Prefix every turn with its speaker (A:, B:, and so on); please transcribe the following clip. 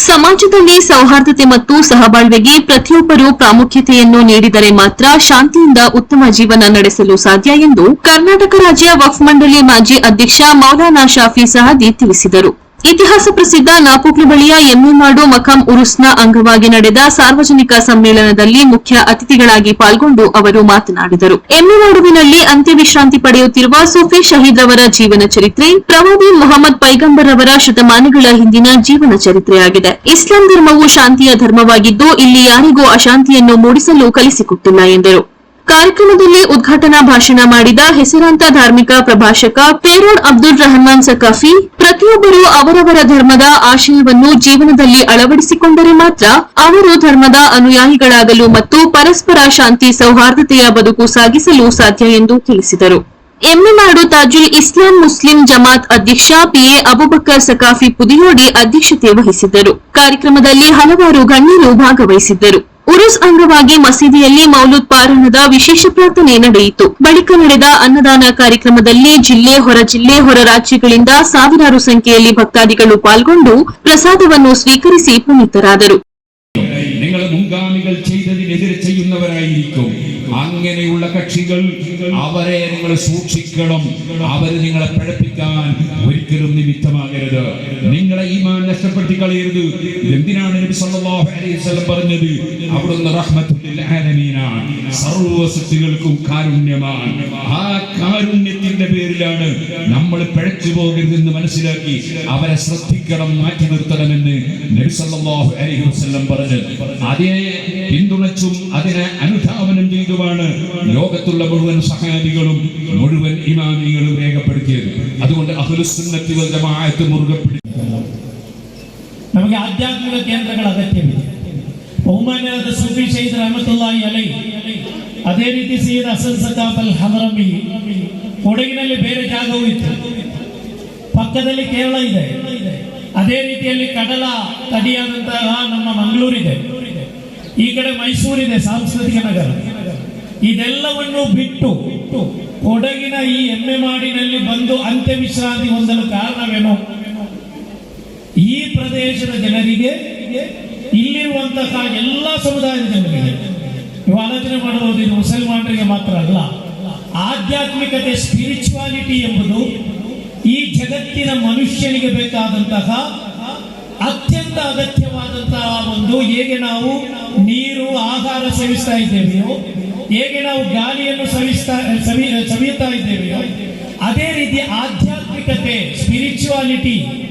A: ಸಮಾಜದಲ್ಲಿ ಸೌಹಾರ್ದತೆ ಮತ್ತು ಸಹಬಾಳ್ವೆಗೆ ಪ್ರತಿಯೊಬ್ಬರೂ ಪ್ರಾಮುಖ್ಯತೆಯನ್ನು ನೀಡಿದರೆ ಮಾತ್ರ ಶಾಂತಿಯಿಂದ ಉತ್ತಮ ಜೀವನ ನಡೆಸಲು ಸಾಧ್ಯ ಎಂದು ಕರ್ನಾಟಕ ರಾಜ್ಯ ವಕ್ಫ್ ಮಂಡಳಿ ಮಾಜಿ ಅಧ್ಯಕ್ಷ ಮೌಲಾನಾ ಶಾಫಿ ಸಹದಿ ತಿಳಿಸಿದರು. ಇತಿಹಾಸ ಪ್ರಸಿದ್ಧ ನಾಪೋಕ್ಲು ಬಳಿಯ ಎಮ್ಮೆಮಾಡು ಮಕಾಂ ಉರುಸ್ನ ಅಂಗವಾಗಿ ನಡೆದ ಸಾರ್ವಜನಿಕ ಸಮ್ಮೇಳನದಲ್ಲಿ ಮುಖ್ಯ ಅತಿಥಿಗಳಾಗಿ ಪಾಲ್ಗೊಂಡು ಅವರು ಮಾತನಾಡಿದರು. ಎಮ್ಮೆಮಾಡುವಿನಲ್ಲಿ ಅಂತ್ಯವಿಶ್ರಾಂತಿ ಪಡೆಯುತ್ತಿರುವ ಸೂಫಿ ಶಹೀದ್ ಅವರ ಜೀವನ ಚರಿತ್ರೆ ಪ್ರವಾದಿ ಮೊಹಮ್ಮದ್ ಪೈಗಂಬರ್ ಅವರ ಶತಮಾನಗಳ ಹಿಂದಿನ ಜೀವನ ಚರಿತ್ರೆಯಾಗಿದೆ. ಇಸ್ಲಾಂ ಧರ್ಮವು ಶಾಂತಿಯ ಧರ್ಮವಾಗಿದ್ದು ಇಲ್ಲಿ ಯಾರಿಗೂ ಅಶಾಂತಿಯನ್ನು ಮೂಡಿಸಲು ಕಲಿಸಿಕೊಟ್ಟಿಲ್ಲ ಎಂದರು. ಕಾರ್ಯಕ್ರಮದಲ್ಲಿ ಉದ್ಘಾಟನಾ ಭಾಷಣ ಮಾಡಿದ ಹೆಸರಾಂತ ಧಾರ್ಮಿಕ ಪ್ರಭಾಷಕ ಪೇರೋಡ್ ಅಬ್ದುಲ್ ರಹಮಾನ್ ಸಕಾಫಿ, ಪ್ರತಿಯೊಬ್ಬರೂ ಅವರವರ ಧರ್ಮದ ಆಶಯವನ್ನು ಜೀವನದಲ್ಲಿ ಅಳವಡಿಸಿಕೊಂಡರೆ ಮಾತ್ರ ಅವರು ಧರ್ಮದ ಅನುಯಾಯಿಗಳಾಗಲು ಮತ್ತು ಪರಸ್ಪರ ಶಾಂತಿ ಸೌಹಾರ್ದತೆಯ ಬದುಕು ಸಾಗಿಸಲು ಸಾಧ್ಯ ಎಂದು ತಿಳಿಸಿದರು. ಎಮ್ಮೆಮಾಡು ತಾಜುಲ್ ಇಸ್ಲಾಂ ಮುಸ್ಲಿಂ ಜಮಾತ್ ಅಧ್ಯಕ್ಷ ಪಿಎ ಅಬುಬಕರ್ ಸಕಾಫಿ ಪುದಿಯೋಡಿ ಅಧ್ಯಕ್ಷತೆ ವಹಿಸಿದ್ದರು. ಕಾರ್ಯಕ್ರಮದಲ್ಲಿ ಹಲವಾರು ಗಣ್ಯರು ಭಾಗವಹಿಸಿದ್ದರು. ಉರುಸ್ ಅಂಗವಾಗಿ ಮಸೀದಿಯಲ್ಲಿ ಮೌಲೂದ್ ಪಾರಾಯಣದ ವಿಶೇಷ ಪ್ರಾರ್ಥನೆ ನಡೆಯಿತು. ಬಳಿಕ ನಡೆದ ಅನ್ನದಾನ ಕಾರ್ಯಕ್ರಮದಲ್ಲಿ ಜಿಲ್ಲೆ, ಹೊರ ಜಿಲ್ಲೆ, ಹೊರ ರಾಜ್ಯಗಳಿಂದ ಸಾವಿರಾರು ಸಂಖ್ಯೆಯಲ್ಲಿ ಭಕ್ತಾದಿಗಳು ಪಾಲ್ಗೊಂಡು ಪ್ರಸಾದವನ್ನು ಸ್ವೀಕರಿಸಿ ಪುನೀತರಾದರು.
B: നിങ്ങൾ മുൻഗാമികൾ ചെയ്തതിനെതിരെ ചെയ്യുന്നവരായിരിക്കും. അങ്ങനെയുള്ള കക്ഷികൾ അവരെ നിങ്ങൾ സൂക്ഷിക്കണം. അവർ നിങ്ങളെ പഠിപ്പിക്കാൻ ഒരിക്കലും നിമിത്തമാകരുത്. നിങ്ങളെ ഈമാൻ നഷ്ടപ്പെടുത്തി കളയരുത്. എന്തിനാണ് നബി സല്ലല്ലാഹു അലൈഹി വസല്ലം പറഞ്ഞത്? അവിടുന്ന് റഹ്മത്തുൽ ലിൽ ആലമീനാണ്, സർവ്വ സൃഷ്ടികൾക്കും കാരുണ്യമാണ്. ആ കാരുണ്യത്തിന്റെ പേരിലാണ് നമ്മൾ പിഴച്ചു പോകരുതെന്ന് മനസ്സിലാക്കി അവരെ ശ്രദ്ധിക്കണം, മാറ്റി നിർത്തണമെന്ന് നബി സല്ലല്ലാഹു അലൈഹി വസല്ലം പറഞ്ഞത്. അതിനെ പിന്തുണച്ചും അതിനെ അനുധാവനം ചെയ്തുമാണ് ലോകത്തുള്ള മുഴുവൻ സഹാബികളും മുഴുവൻ ഇമാമികളും രേഖപ്പെടുത്തിയത്. അതുകൊണ്ട് അഹ്ലുസ് സുന്നത്തി വൽ ജമാഅത്ത് മുറുകെ പിടിക്കണം.
C: ನಮಗೆ ಆಧ್ಯಾತ್ಮಿಕ ಕೇಂದ್ರಗಳ ಅಗತ್ಯವಿದೆ. ಬಹುಮಾನ್ಯರಾದ ಸೂಫಿ ಶಹೀದ್ ರಹಮತುಲ್ಲಾಹಿ ಅಲೈಹಿ, ಅದೇ ರೀತಿ ಸೈಯದ್ ಹಸನ್ ಸಕಾಫ್ ಅಲ್ ಹಮರಮಿ, ಕೊಡಗಿನಲ್ಲಿ ಬೇರೆ ಜಾಗವೂ ಇತ್ತು, ಪಕ್ಕದಲ್ಲಿ ಕೇರಳ ಇದೆ, ಅದೇ ರೀತಿಯಲ್ಲಿ ಕಡಲ ತಡಿಯಾದಂತಹ ನಮ್ಮ ಮಂಗಳೂರಿದೆ, ಈ ಕಡೆ ಮೈಸೂರಿದೆ, ಸಾಂಸ್ಕೃತಿಕ ನಗರ. ಇದೆಲ್ಲವನ್ನು ಬಿಟ್ಟು ಕೊಡಗಿನ ಈ ಎಮ್ಮೆಮಾಡಿನಲ್ಲಿ ಬಂದು ಅಂತ್ಯವಿಶ್ರಾಂತಿ ಹೊಂದಲು ಕಾರಣವೇನು? ಈ ಪ್ರದೇಶದ ಜನರಿಗೆ, ಇಲ್ಲಿರುವಂತಹ ಎಲ್ಲ ಸಮುದಾಯದ ಜನರಿಗೆ ನೀವು ಆಲೋಚನೆ ಮಾಡಬಹುದು. ಇದು ಮುಸಲ್ಮಾನರಿಗೆ ಮಾತ್ರ ಅಲ್ಲ. ಆಧ್ಯಾತ್ಮಿಕತೆ, ಸ್ಪಿರಿಚುವಾಲಿಟಿ ಎಂಬುದು ಈ ಜಗತ್ತಿನ ಮನುಷ್ಯನಿಗೆ ಬೇಕಾದಂತಹ ಅತ್ಯಂತ ಅಗತ್ಯವಾದಂತಹ ಒಂದು. ಹೇಗೆ ನಾವು ನೀರು, ಆಹಾರ ಸೇವಿಸ್ತಾ ಇದ್ದೇವೆಯೋ, ಹೇಗೆ ನಾವು ಗಾಳಿಯನ್ನು ಸವಿಯುತ್ತಾ ಇದ್ದೇವೆಯೋ, ಅದೇ ರೀತಿ ಆಧ್ಯಾತ್ಮಿಕತೆ, ಸ್ಪಿರಿಚುವಾಲಿಟಿ